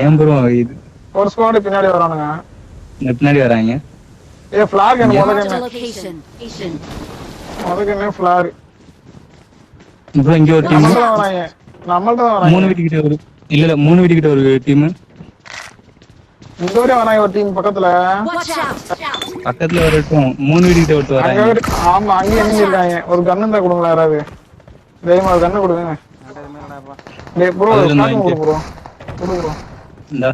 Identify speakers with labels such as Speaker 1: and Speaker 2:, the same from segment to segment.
Speaker 1: ஏன் ப்ரோ இது
Speaker 2: ஒரு ஸ்குவாட் பின்னாடி வரானுங்க.
Speaker 1: பின்னாடி வராங்க.
Speaker 2: ஃபிளாக் என்ன முதல்ல ஃபிளாக்
Speaker 1: ப்ரோ இங்க ஒரு டீம்
Speaker 2: நம்மள்ட்ட வராங்க.
Speaker 1: 3 வீட்டு கிட்ட ஒரு இல்ல 3 வீட்டு கிட்ட ஒரு டீம்.
Speaker 2: இங்க வர வராங்க ஒரு டீம் பக்கத்துல
Speaker 1: வரட்டும். 3 வீட்டு கிட்ட ஒருத்தர் வராங்க.
Speaker 2: ஆமா அங்க எங்க இருக்காங்க. ஒரு கன் இருந்தா கொடுங்க யாராவது. தைரியமா ஒரு கன் கொடுங்க. டேய் ப்ரோ ஸ்டார்ட் பண்ணு ப்ரோ. கொடு ப்ரோ.
Speaker 1: இந்தா.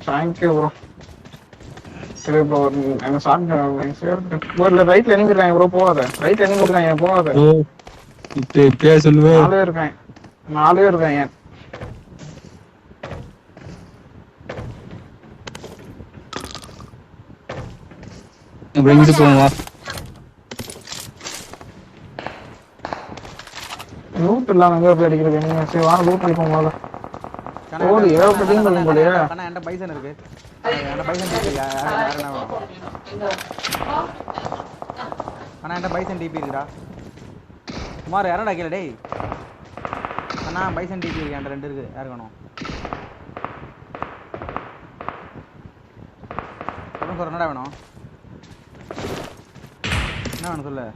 Speaker 2: Thank you bro. சரி ப்ரோ நான் சாப்பிட்டேன். ப்ரோ ரைட்ல எனிமி இருக்காங்க ப்ரோ போகாத. ரைட்ல எனிமி இருக்காங்க போகாத.
Speaker 1: ப்ரோ இப்ப சொல்லுவே.
Speaker 2: 4 பேர் இருக்காங்க. 4 பேர் இருக்காங்க.
Speaker 1: இப்ப இங்கிட்டு போவா.
Speaker 2: லூட் இல்லாம எங்க போய் அடிக்கிறது நீங்க? சரி வா லூட் அடிப்போம் முதல்ல. ஓடி ஏகப்பட்ட டீம் வரும் போலயே.
Speaker 3: கண்ணா என்கிட்ட பைசன் இருக்கு. என்கிட்ட பைசன் டிபி யாரா வேணும்? அண்ணா என்கிட்ட பைசன் டிபி இருக்குடா. குமார் யாரடா கேள டேய். அண்ணா பைசன் டிபி இருக்கு என்கிட்ட 2 இருக்கு. யார் வேணும்? சொல்லுங்க என்னடா வேணும்? என்ன வேணும் சொல்லு.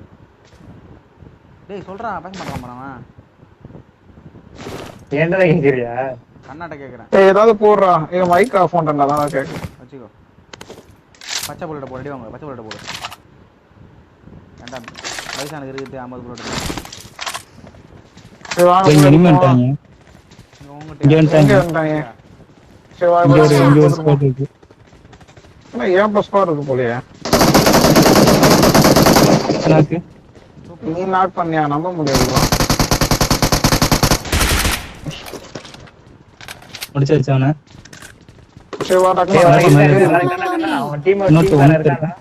Speaker 3: டேய் சொல்றா பேச மாட்டான் போறான்.
Speaker 1: ஏன்டா கேக்குறியா?
Speaker 3: கண்ணாட்ட கேக்குறேன்.
Speaker 2: ஏய் ஏதாவது போடுறா. ஏ மைக் ஆஃப் பண்ணிட்டேன்டா அதான் கேக்கு.
Speaker 3: வச்சுக்கோ. பச்சை புல்லட் போடு. வாங்க பச்சை புல்லட் போடு. ஏன்டா பைசனுக்கு இருக்குது 50 புல்லட்.
Speaker 2: சரி வாங்க
Speaker 1: எனிமி வந்துட்டாங்க. இங்க வந்துட்டாங்க.
Speaker 2: சரி வா
Speaker 1: இங்க ஒரு ஸ்குவாட் இருக்கு.
Speaker 2: என்ன ஏன் ஸ்குவாட் இருக்கு போலயே.
Speaker 1: நாக்கு
Speaker 2: நீ நாக் பண்ணியா? நம்ப முடியாது.
Speaker 1: முடிச்சாச்சு அவனை.
Speaker 2: சரி வா டக்கு
Speaker 1: அவன் டீம் இருக்கான்.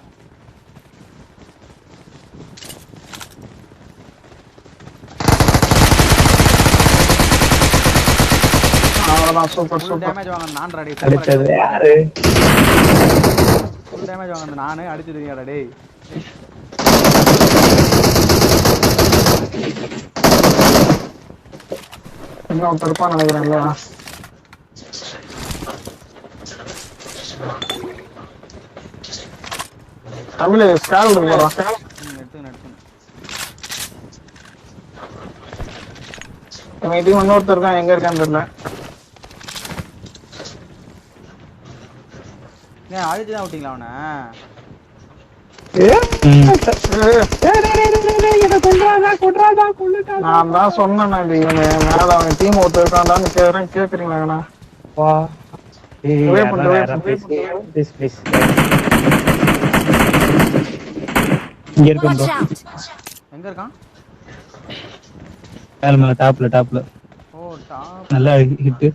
Speaker 2: அவ்வளவுதான் சூப்பர் சூப்பர்.
Speaker 3: டேமேஜ் வாங்க நான் ரெடி.
Speaker 1: அடுத்தது யாரு?
Speaker 3: ஃபுல் டேமேஜ் வாங்க நானே அடிச்சிடுங்கடா டேய்.
Speaker 2: இன்னும் தடுப்பா நினைக்கிறேன்ல. தமிழ் ஸ்கால் போறா. இது இன்னொருத்தர் இருக்கான். எங்க இருக்கான்னு தெரியல.
Speaker 3: ஏன் அழுத்தி தான் விட்டீங்களா அவனை?
Speaker 2: நான் தான் சொன்னேன் மேல அவன் டீம் ஒருத்தர் இருக்கான்டான்னு கேக்குறீங்களா?
Speaker 3: எங்க இருக்கான்?
Speaker 1: மேல டாப்ல.
Speaker 3: ஓ டாப்.
Speaker 1: நல்லா ஹிட்.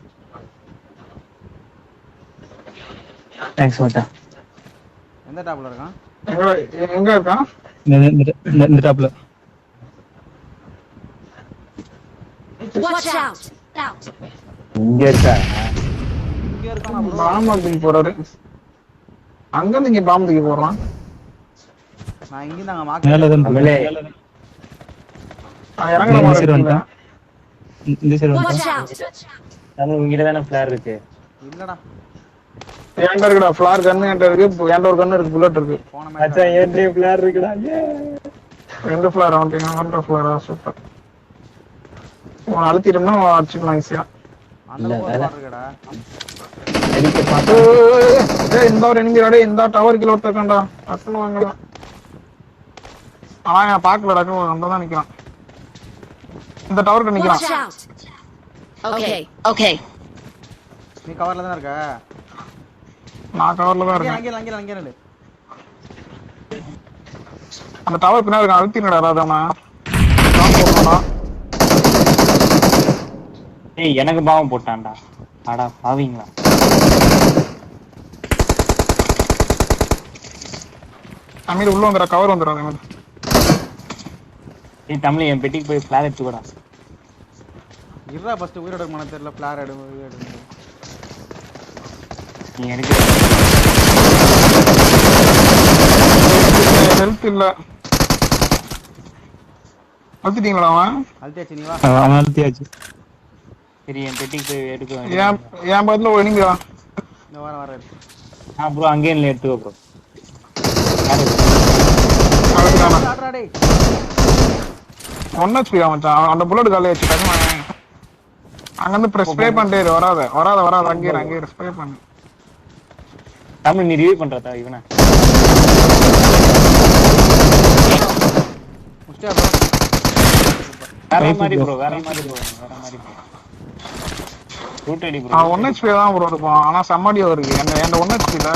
Speaker 1: தேங்க்ஸ் மச்சான்.
Speaker 3: எந்த டாப்ல இருக்கான்?
Speaker 2: எங்க இருக்கான்?
Speaker 1: இந்த டாப்ல. இங்க இருக்கான்.
Speaker 2: பாம்பு தூக்கி போறாரு. அங்க இருந்து இங்க பாம்பு தூக்கி போடுறான்.
Speaker 3: நான் இங்க நாங்க மார்க்
Speaker 1: தமிழே
Speaker 2: இறங்கற மாதிரி இல்ல.
Speaker 1: இந்த சைடு வந்து நம்ம இங்க தான ஃபிளேர் இருக்கு.
Speaker 3: இல்லடா
Speaker 2: ஏன்டா இருக்குடா ஃபிளார் கன் என்கிட்ட இருக்கு. ஏன்டா ஒரு கன் இருக்கு. புல்லட் இருக்கு.
Speaker 1: அச்சா ஏன்டே ஃபிளேர் இருக்குடா.
Speaker 2: 2 ஃபிளார் ஆவுட்டீங்க. 1 Flora super. உன் அழுத்திட்டோம்னா அடிச்சுக்கலாம் ஈஸியா.
Speaker 3: அந்த ஃபிளார் இருக்குடா.
Speaker 2: டேய் இந்த ஒரு எனிமி டேய் இந்த டவர் கீழ ஒருத்தர் இருக்கான்டா. டக்குனு வாங்கடா. ஆனா நான் பார்க்கல. டக்குனு அங்க தான் நிக்கிறான். இந்த டவருக்கு நிக்கிறான்.
Speaker 4: ஓகே
Speaker 3: நீ கவர்ல தான் இருக்க.
Speaker 2: நான் கவர்ல தான் இருக்கேன்.
Speaker 3: அங்க நில்லு.
Speaker 2: அந்த டவர் பின்னாடி இருக்கான். அழுத்தினடா ராதாமா. நான் போறேன்டா.
Speaker 1: ஏய் எனக்கு பாவம் போட்டான்டா. அடா பாவீங்களா.
Speaker 2: அமீர் உள்ள வந்துடா. கவர் வந்துடா. அமீர்
Speaker 1: ஏய் தமிழ் என் பெட்டிக்கு போய் ஃபிளார் எடுத்துக்கடா.
Speaker 3: இருடா ஃபர்ஸ்ட் உயிரோட மன தெரியல. ஃபிளார் எடு.
Speaker 1: நீ எடுக்க
Speaker 2: ஹெல்த் இல்ல. அழுத்திட்டீங்களா அவன்?
Speaker 3: அழுத்தியாச்சு நீ வா.
Speaker 1: அவன் அழுத்தியாச்சு. சரி என் பெட்டிக்கு போய் எடுக்க
Speaker 2: என் பக்கத்துல ஒரு எனிமிடா.
Speaker 3: இந்த வர
Speaker 1: ப்ரோ அங்கேயே இல்லை எடுத்துக்கோ ப்ரோ.
Speaker 3: டேய்
Speaker 2: 1 HP மச்சான். அந்த புல்லட் காலியா வச்சு டக்குனு அங்க இருந்து ஸ்ப்ரே பண்ணிட்டே இரு. வராத அங்கேயே ஸ்ப்ரே பண்ணு.
Speaker 1: தமிழ் நீ ரிவ்யூ பண்றதா இவனா
Speaker 3: முஸ்டியா ப்ரோ.
Speaker 1: வேற மாதிரி bro root ID bro.
Speaker 2: 1 HP தான் ப்ரோ இருக்கும். ஆனா சம்மடியோ இருக்கு. எந்த 1 HP ல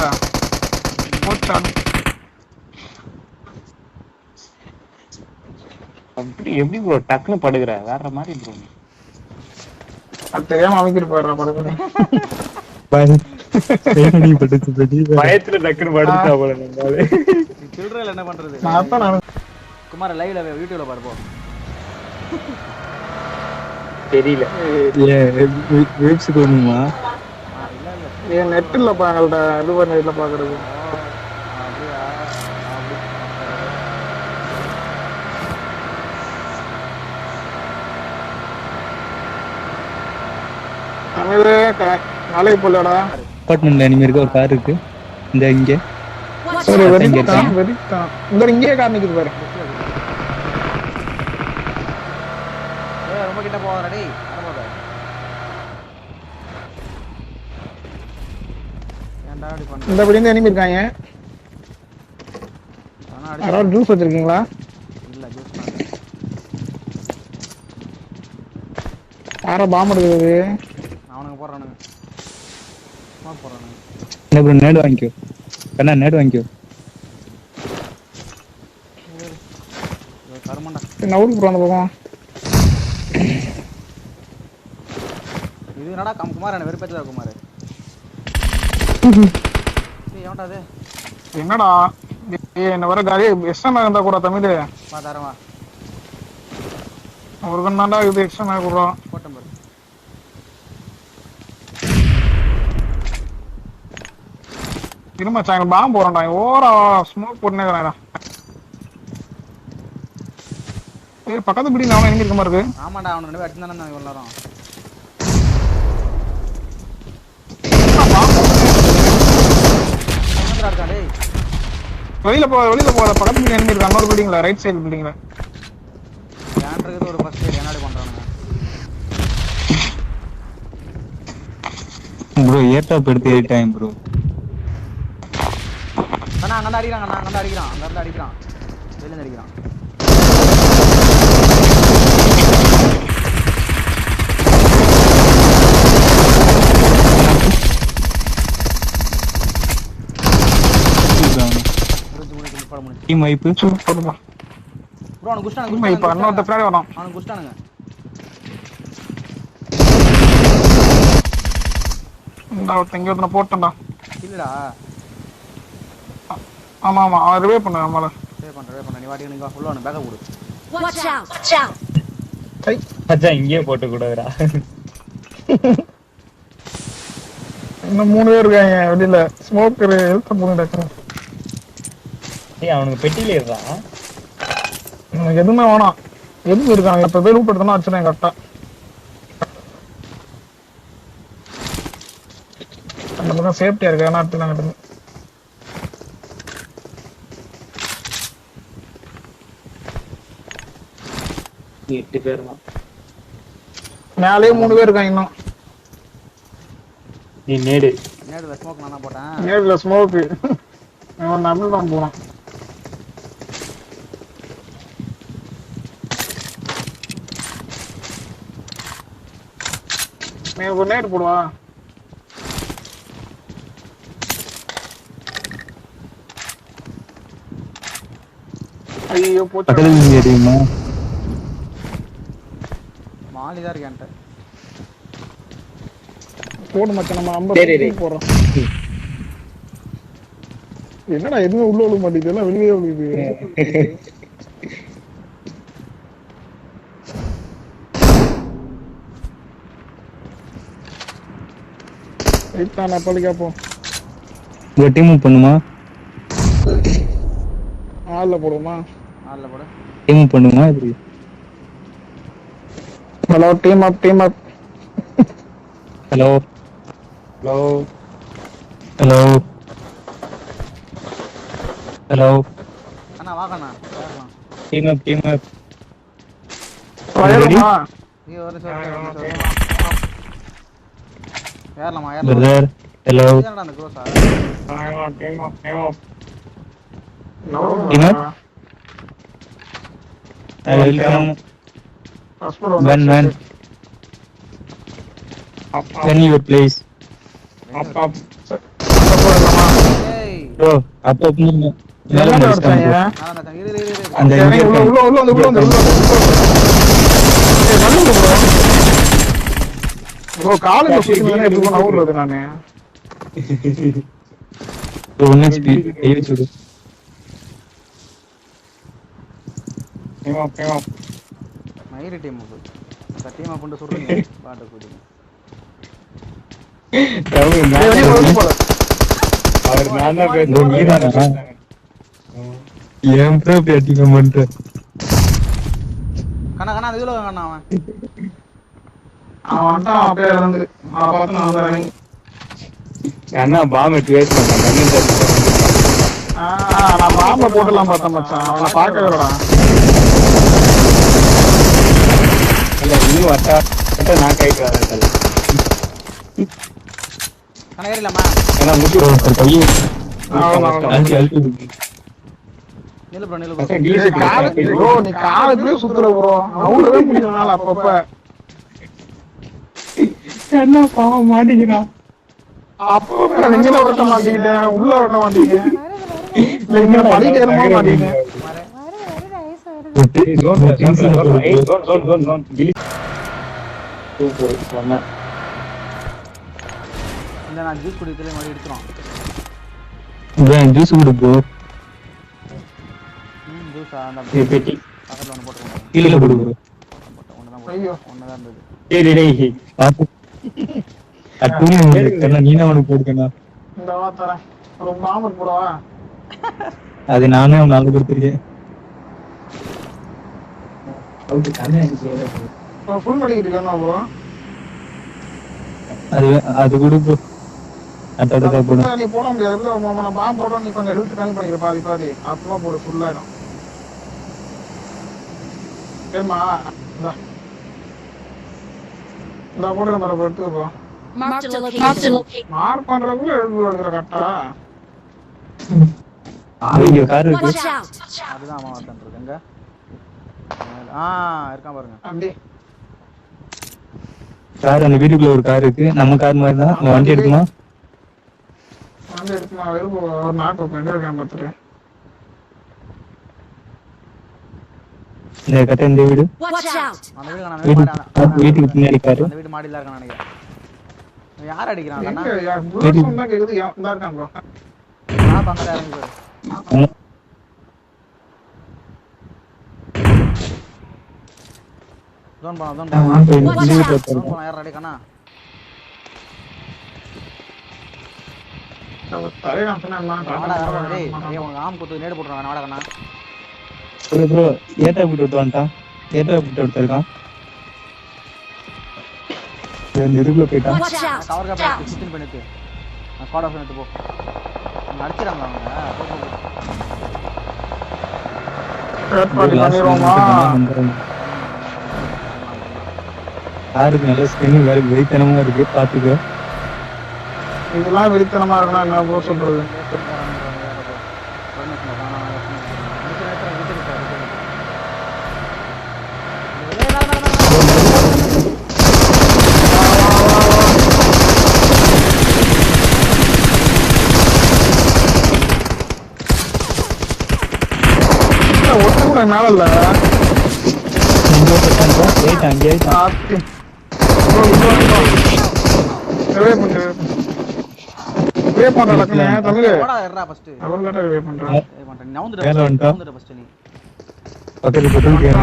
Speaker 2: போச்சா
Speaker 1: எப்படி ப்ரோ டக்குன்னு படுகிற வேற மாதிரி ப்ரோ.
Speaker 2: அது தெரியாம அமைக்கிட்டு போயிடுறா படுக்க.
Speaker 1: பயத்துல டக்குன்னு படுத்துட்டா போல நம்மால.
Speaker 3: சில்ட்ரன்ல என்ன பண்றது?
Speaker 2: நான்
Speaker 3: குமார் லைவ்ல யூடியூப்ல பாருப்போ.
Speaker 1: தெரியல
Speaker 4: வெப்ஸ் போணுமா?
Speaker 3: இல்ல
Speaker 2: நெட் இல்லப்பா எங்கள்ட்ட. இது பண்ண இதுல பாக்குறது.
Speaker 3: அப்படியா?
Speaker 2: தமிழே நாளைக்கு போலடா.
Speaker 4: அபார்ட்மெண்ட்ல இனிமே இருக்க ஒரு கார் இருக்கு. இங்க
Speaker 2: சரி வெறித்தான். இந்த இங்கேயே கார் நிக்குது பாரு.
Speaker 3: ரொம்ப கிட்ட போவாதடா டேய். வரமாடா. ஏன்டா அப்படி பண்ற?
Speaker 2: இந்த படி எனிமி இருக்காங்க. யாராவது ஜூஸ் வச்சிருக்கீங்களா?
Speaker 3: இல்ல ஜூஸ்
Speaker 2: யாரோ பாம்பு எடுக்குது.
Speaker 3: அவனுங்க போறானுங்க. ஸ்மோக் போறானுங்க.
Speaker 4: என்ன ப்ரோ நேடு வாங்கிக்கோ. கண்ணா நேடு வாங்கிக்கோ.
Speaker 3: கர்மண்டா.
Speaker 2: நவுருக்கு ப்ரோ அந்த பக்கம்.
Speaker 3: இது என்னடா குமார் என்ன வெறுப்பேத்தல குமார். டேய் ஏன்டா அது?
Speaker 2: என்னடா என்ன வர காரி எக்ஸ்ட்ரா இருந்தா கூட தமிழ்
Speaker 3: வா தரவா.
Speaker 2: ஒரு கண்ணாண்டா இது எக்ஸ்ட்ரா கொடுறோம்.
Speaker 3: போட்டம் பாரு.
Speaker 2: திரும்ப சாயங்காலம் பாம்பு போறோம்டா. ஓரா ஸ்மோக் போட்டுனேடா. ஏய் பக்கத்து பிடி நான் எங்க இருக்க மாதிரி இருக்கு.
Speaker 3: ஆமாடா அவன ரெண்டு பேர் அடிச்சானே இவ்வளவு நேரம். என்னடா இருக்கா டேய்?
Speaker 2: வெளியில போற பக்கத்து பிடி எங்க இருக்கு. இன்னொரு பில்டிங்ல ரைட் சைடு பில்டிங்ல.
Speaker 3: ஏன்றது ஒரு ஃபர்ஸ்ட் எய்ட் என்னடி பண்றானுங்க?
Speaker 4: ப்ரோ ஏர்டாப் எடுத்து ஏறிட்டாங்க ப்ரோ.
Speaker 3: அண்ணா அங்க அடிக்கிறான். அங்க அடிக்கிறான். வெளிய அடிக்கிறான்.
Speaker 4: டீம் வைப்பு
Speaker 2: போடுமா
Speaker 3: ப்ரோ அவன் குஸ்டானுங்க.
Speaker 2: இப்ப இன்னொரு பின்னாடி வரோம்.
Speaker 3: அவன் குஸ்டானுங்க.
Speaker 2: இந்த ஒருத்தங்க ஒருத்தனை போட்டேன்டா.
Speaker 3: இல்லடா.
Speaker 2: ஆமா அவன் ரிவே பண்ண நம்மள.
Speaker 3: ரிவே பண்ற நீ வாட்டி நீங்க உள்ள வந்து பேக்க போடு.
Speaker 5: Watch out.
Speaker 2: ஐ
Speaker 1: மச்சான் இங்கேயே போட்டு கூடாதுடா.
Speaker 2: இன்னும் 3 பேர் இருக்காங்க வெளியில. ஸ்மோக்கர் ஹெல்த் போடுடா.
Speaker 1: ஏய் அவனுக்கு பெட்டில இருக்கான்.
Speaker 2: எனக்கு எதுவுமே வேணாம். எதுவும் இருக்காங்க. இப்ப போய் ரூட் எடுத்தோம்னா அடிச்சிடறேன் கரெக்டா. அந்த பக்கம் சேஃப்டியா இருக்கு. ஏன்னா எடுத்துக்கலாம்.
Speaker 1: 8 பேர் தான்.
Speaker 2: மேலேயே 3 பேர் இருக்காங்க இன்னும்.
Speaker 1: நீ நேடு
Speaker 3: ஸ்மோக் நானா போட்டேன்.
Speaker 2: நேர்ல ஸ்மோக். அவன் நடுல தான் போறான். நீ ஒரு நேர் போடுவா. ஐயோ போச்சு.
Speaker 4: பக்கத்துல தெரியுமா?
Speaker 3: மாலிதா இருக்கேன்ட்ட.
Speaker 2: போடு மச்சான் நம்ம 50 போறோம். என்னடா எதுவும் உள்ள விழுக மாட்டேங்குது. எல்லாம் வெளியே விழுகுது. நான் பள்ளிக்கா போ.
Speaker 4: ஒரு டீம் பண்ணுமா?
Speaker 2: ஆள்ல போடுமா?
Speaker 3: ஆல்ல போடு.
Speaker 4: டீம் பண்ணுமா இப்படி?
Speaker 2: Hello team up.
Speaker 4: Hello
Speaker 1: hello
Speaker 4: hello hello
Speaker 3: அண்ணா வாங்கண்ணா ஏறலாம்.
Speaker 4: டீம் அப்
Speaker 2: வயலுமா
Speaker 3: நீ ஒரு நிமிஷம் ஏறலாமா
Speaker 4: பிரதர் ஹலோ
Speaker 3: இதுதானடா அந்த க்ரோஸா?
Speaker 4: Team up I welcome man can you please
Speaker 3: ஏய்
Speaker 4: bro up மேல
Speaker 2: அடிச்சாங்க
Speaker 3: நான் தான் இரு
Speaker 4: அந்த இங்க
Speaker 2: உள்ள வந்து ப்ரோ காலேஜ் சுத்தினானே எப்படி நவுறது நானு
Speaker 4: ஒன்னு ஸ்பீட் ஏவி சுடு
Speaker 3: மயிரி டீம் அந்த டீம் அப்பண்டு சொல்றீங்க பாட்டு கூடிங்க
Speaker 1: அவர் நான் தான்
Speaker 4: ஏன் ப்ரோ பேட்டிங் பண்ற
Speaker 3: கண்ணா அது இதுல கண்ணா அவன்
Speaker 2: அவன்தான் அப்படியே இருந்து நான் பார்த்து நான் வரேன்
Speaker 1: அண்ணா பாம் எடுத்து வேஸ்ட் பண்ணேன்
Speaker 2: நான் பாம்பை போட்டுலாம் பார்த்தேன் மச்சான் அவனை பார்க்கறடா
Speaker 1: இல்ல இன்னும் வட்டா நான் கைக்கு வரேன்
Speaker 3: கண்ணா ஏறிலாமா
Speaker 1: ஏன்னா முட்டி
Speaker 4: கையை
Speaker 2: அவன்
Speaker 3: நில்லு ப்ரோ
Speaker 2: ப்ரோ நீ காலேஜ்லயே சுத்துற ப்ரோ அவ்வளவே முடியலனால அப்பப்ப
Speaker 1: என்ன பாவம் மாட்டேங்கிறான்
Speaker 2: அப்பப்ப நெஞ்சில ஓட்ட மாட்டேங்கிட்டேன் உள்ள ஓட்ட மாட்டேங்க இங்க படிக்க ஏறமா மாட்டேங்க
Speaker 3: இந்த நான் ஜூஸ் குடிக்கல மறுபடியும் எடுத்துறோம்
Speaker 4: ஜூஸ் குடு ப்ரோ
Speaker 3: ஜூஸா அந்த
Speaker 1: பெட்டி
Speaker 3: பக்கத்துல ஒன்று போட்டுருக்கோம்
Speaker 4: கீழே குடு ப்ரோ
Speaker 2: ஐயோ
Speaker 3: ஒன்றுதான் இருந்தது
Speaker 1: டேய்
Speaker 4: பாத்து நீனா அவனுக்கு போடுக்கண்ணா
Speaker 2: இந்த வா தரேன் ஒரு பாம்பு போடவா
Speaker 4: அது நானே அவன் நாலு கொடுத்துருக்கேன்
Speaker 2: ஃபுல் பண்ணிக்கிட்டு இருக்கேன் ப்ரோ
Speaker 4: அது குடு ப்ரோ அட்டா போடு
Speaker 2: நீ போட முடியாது நான் பாம்பு போட்டோம் நீ கொஞ்சம் ஹெல்த் கம்மி பண்ணிக்கிற பாதி அப்பமா போடு ஃபுல்லாயிடும் சரிம்மா இந்த போட்டு நம்ம எடுத்துக்கோ மார்க் பண்றதுக்குள்ள எழுதுற கரெக்டா
Speaker 4: இங்க கார் இருக்கு
Speaker 3: அதுதான் அவன் ஒருத்தன் எங்க இருக்கான் பாருங்க
Speaker 2: அப்படி
Speaker 4: கார் அந்த வீட்டுக்குள்ள ஒரு கார் இருக்கு நம்ம கார் மாதிரி தான் அந்த வண்டி எடுக்குமா
Speaker 2: வந்து எடுத்து நான் வெறும் ஒரு நாட்டு எங்க இருக்கேன் பார்த்துட்டு
Speaker 4: இந்த கட்ட இந்த வீடு
Speaker 3: அந்த வீடு
Speaker 4: வீட்டுக்கு பின்னாடி காரு
Speaker 3: அந்த வீடு மாடியில இருக்கான்னு நினைக்கிறேன் யார் அடிக்கிறான்
Speaker 2: எங்க புல்லட் சொன்னா கேக்குது இந்த இருக்கான் ப்ரோ
Speaker 3: நான் பக்கத்துல இறங்கி போயிரு ஜோன் போலாம் யார் அடிக்கானா
Speaker 2: தலைவன் சொன்னா
Speaker 3: டேய் உனக்கு ஆம் குத்து நேடு போட்டுறாங்க நாடகண்ணா
Speaker 4: ப்ரோ ஏட்டா போட்டு வந்துட்டான் ஏட்டா போட்டு எடுத்திருக்கான் இந்த இதுக்குள்ள போயிட்டான்
Speaker 3: கவர் காப்பி சுத்தின் பண்ணிட்டு நான் ஸ்குவாட் ஆஃப் எடுத்து போ அவங்க அடிச்சிராங்களா
Speaker 2: பண்ணிடுவோமா
Speaker 4: யாருக்கு நல்ல ஸ்கின் வேற வெயித்தனமா இருக்கு பாத்துக்க
Speaker 2: இதெல்லாம் வெறித்தனமா இருக்குன்னா என்ன ப்ரோ சொல்றது மேல இல்ல
Speaker 4: அங்கே
Speaker 2: தமிழ்
Speaker 3: போடா ஏறா ஃபர்ஸ்ட்
Speaker 2: பண்றேன்
Speaker 3: நவுந்துட ஃபர்ஸ்ட் நீ
Speaker 4: பக்கத்துல பெட்ரோல் கேன்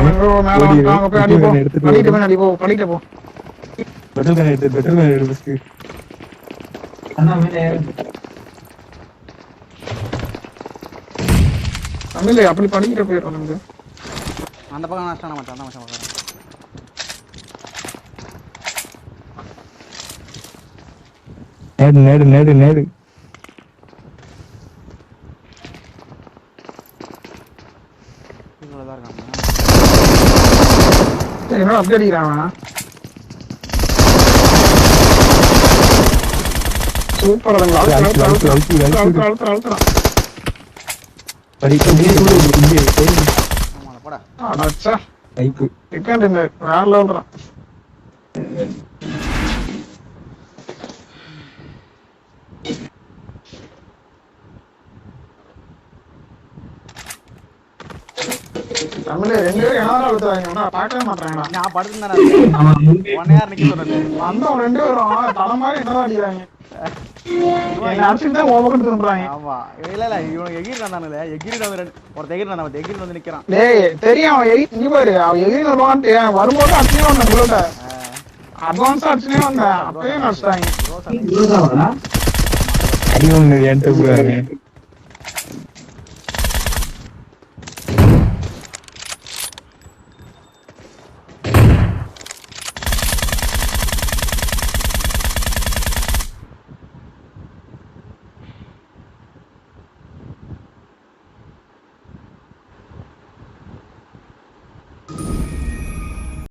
Speaker 2: பண்ணிட்டு போ
Speaker 4: பெட்ரோல் கேன் எடுத்து ஃபர்ஸ்ட்
Speaker 2: தமிழ் அப்படி பண்ணிக்கிட்டு போயிடுறோம்
Speaker 3: அந்த பக்கம் நஷ்டம் மச்சான் அந்த மச்சான் பக்கம்
Speaker 4: நேடு
Speaker 3: இவ்வளவுதான் இருக்காங்க.
Speaker 2: என்னடா அப்படி அடிக்கிறான் சூப்பர் அழுத்துறான்
Speaker 3: ஆமாடா போடா.
Speaker 2: அடச்சா
Speaker 4: கைப்பு
Speaker 2: டிக்கெட் இந்த வேன்ல ஓடுறான் தமிழ் 2 பேரும் என்ன அழுத்துறாங்க பார்க்கவே மாட்டாங்கடா
Speaker 3: நான் படுத்துருந்தேன் ஒன் யார் நிக்க சொன்னது
Speaker 2: வந்தவன் 2 பேரும் தலை மாதிரி என்னதான் அடிக்கிறாங்க என்ன அடிச்சுட்டு தான் ஓவர்கிட்டு சொல்றாங்க
Speaker 3: ஆமா இல்ல இவன் எகிரிட்டு வந்தானுல எகிரிட்டு வந்து ஒரு எகிரிட்டு வந்து நிக்கிறான்
Speaker 2: டேய் தெரியும் அவன் இங்க பாரு அவன் எகிரி வருவான்ட்டு வரும்போது அடிச்சுனே வந்தேன் புல்லட்ட அட்வான்ஸா அடிச்சுனே வந்தேன் அப்பவே நடிச்சிட்டாங்க
Speaker 4: அடி ஒண்ணு என்கிட்ட